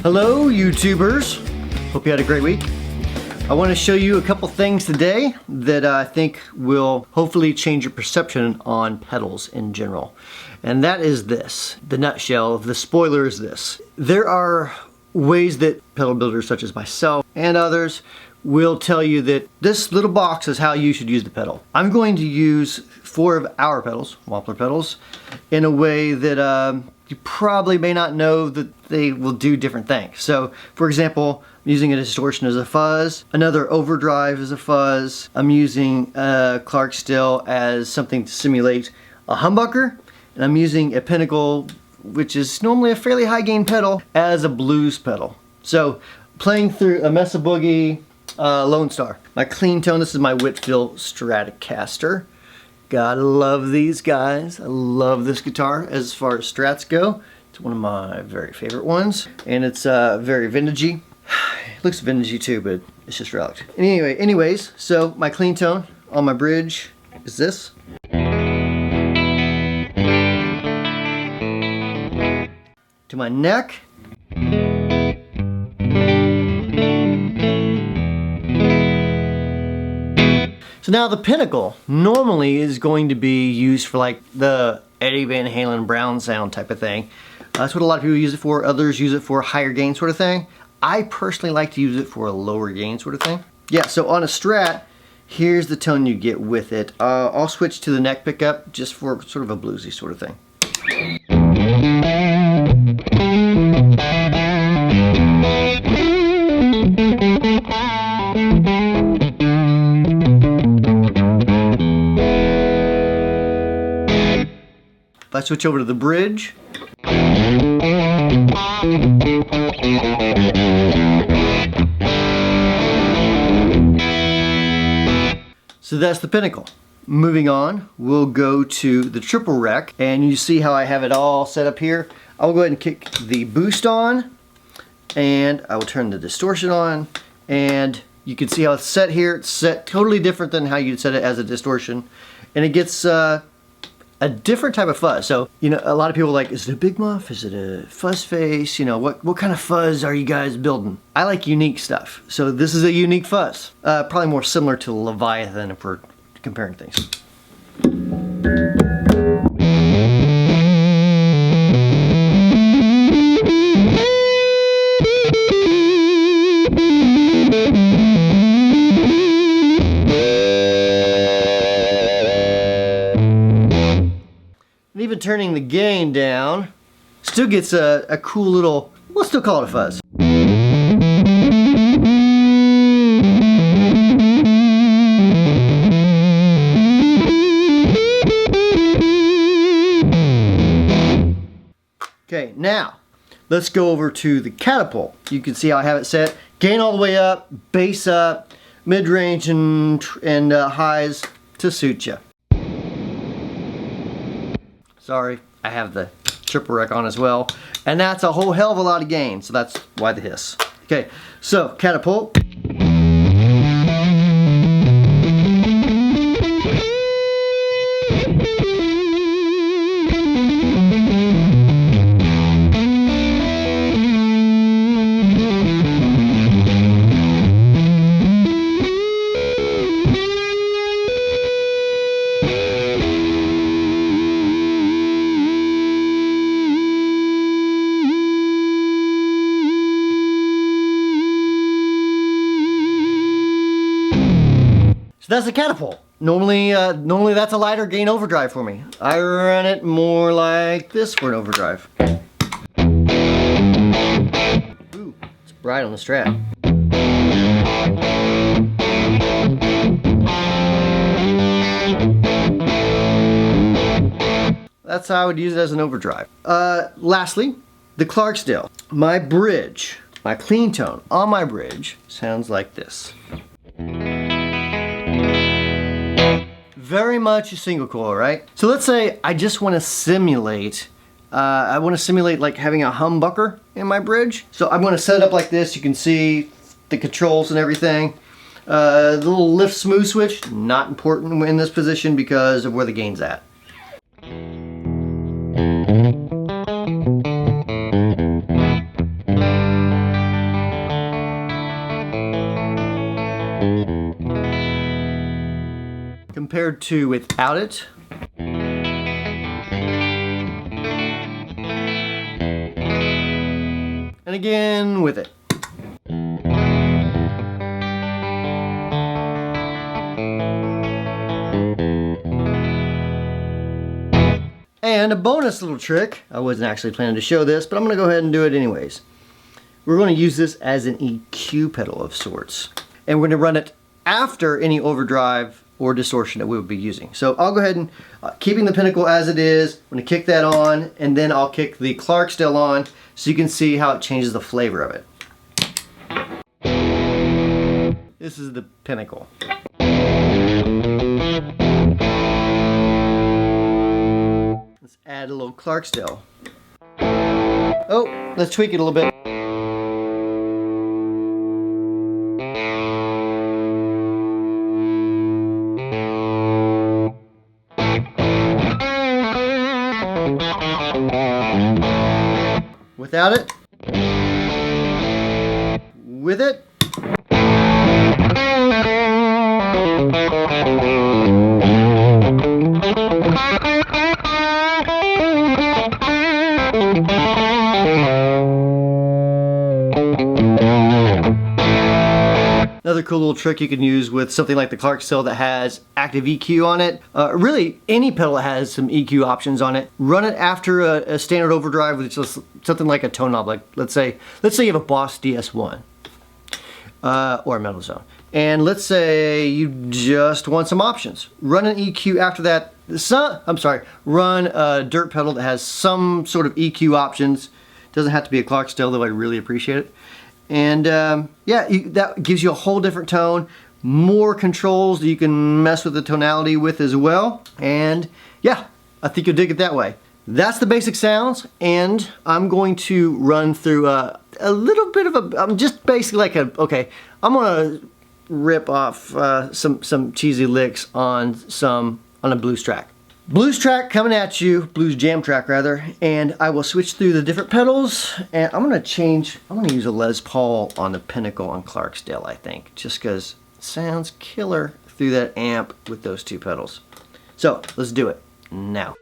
Hello YouTubers, hope you had a great week. I want to show you a couple things today that I think will hopefully change your perception on pedals in general. And that is this, the nutshell, the spoiler is this. There are ways that pedal builders such as myself and others will tell you that this little box is how you should use the pedal. I'm going to use 4 of our pedals, Wampler pedals, in a way that you probably may not know that they will do different things. So, for example, I'm using a distortion as a fuzz, another overdrive as a fuzz, I'm using Clarksdale as something to simulate a humbucker, and I'm using a Pinnacle, which is normally a fairly high gain pedal, as a blues pedal. So, playing through a Mesa Boogie Lonestar. My clean tone, this is my Whitfill Stratocaster. Gotta love these guys. I love this guitar as far as strats go. It's one of my very favorite ones, and it's very vintagey. It looks vintagey too, but it's just relic. Anyways, so my clean tone on my bridge is this. To my neck. So now the Pinnacle normally is going to be used for like the Eddie Van Halen Brown sound type of thing. That's what a lot of people use it for. Others use it for higher gain sort of thing. I personally like to use it for a lower gain sort of thing. Yeah, so on a Strat, here's the tone you get with it. I'll switch to the neck pickup just for sort of a bluesy sort of thing. If I switch over to the bridge, so that's the Pinnacle. Moving on, we'll go to the triple rec, and you see how I have it all set up here. I will go ahead and kick the boost on, and I will turn the distortion on, and you can see how it's set here. It's set totally different than how you'd set it as a distortion, and it gets a different type of fuzz. So, you know, a lot of people are like, is it a big muff? Is it a fuzz face? You know, what kind of fuzz are you guys building? I like unique stuff. So this is a unique fuzz. Probably more similar to Leviathan if we're comparing things. Even turning the gain down still gets a cool little, we'll still call it a fuzz. Okay, now let's go over to the Catapult. You can see how I have it set. Gain all the way up, bass up, mid-range and highs to suit you. Sorry, I have the triple rec on as well. And that's a whole hell of a lot of gain, so that's why the hiss. Okay, so Catapult. So that's the Catapult. Normally that's a lighter gain overdrive for me. I run it more like this for an overdrive. Ooh, it's bright on the Strat. That's how I would use it as an overdrive. Lastly, the Clarksdale. My bridge, my clean tone on my bridge sounds like this. Very much a single coil, right? So let's say I just want to simulate, like having a humbucker in my bridge. So I'm going to set it up like this. You can see the controls and everything. The little lift smooth switch, not important in this position because of where the gain's at. compared to without it. And again with it. And a bonus little trick, I wasn't actually planning to show this, but I'm going to go ahead and do it anyways. We're going to use this as an EQ pedal of sorts. And we're going to run it after any overdrive or distortion that we would be using. So I'll go ahead and, keeping the Pinnacle as it is, I'm going to kick that on, and then I'll kick the Clarksdale on so you can see how it changes the flavor of it. This is the Pinnacle. Let's add a little Clarksdale. Oh, let's tweak it a little bit. Without it, with it, another cool little trick you can use with something like the Clarksdale that has active EQ on it. Really, any pedal that has some EQ options on it. Run it after a standard overdrive with just something like a tone knob. Like let's say you have a Boss DS1 or a Metal Zone, and let's say you just want some options. Run an EQ after that. Run a dirt pedal that has some sort of EQ options. Doesn't have to be a Clarksdale, though I'd really appreciate it. And yeah, that gives you a whole different tone, more controls that you can mess with the tonality with as well. And yeah, I think you'll dig it that way. That's the basic sounds, and I'm going to run through a little bit of I'm just basically like I'm gonna rip off some cheesy licks on a blues track. Blues track coming at you, blues jam track rather, and I will switch through the different pedals, and I'm gonna use a Les Paul on the Pinnacle on Clarksdale, I think, just because it sounds killer through that amp with those two pedals. So let's do it now.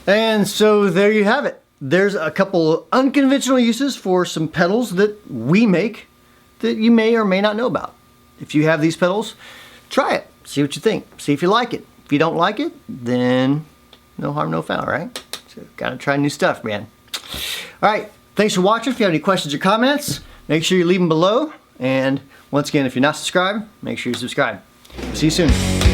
And so there you have it. There's a couple unconventional uses for some pedals that we make that you may or may not know about. If you have these pedals, try it. See what you think. See if you like it. If you don't like it, then no harm, no foul, right? So gotta try new stuff, man. All right, thanks for watching. If you have any questions or comments, make sure you leave them below. And once again, if you're not subscribed, make sure you subscribe. See you soon.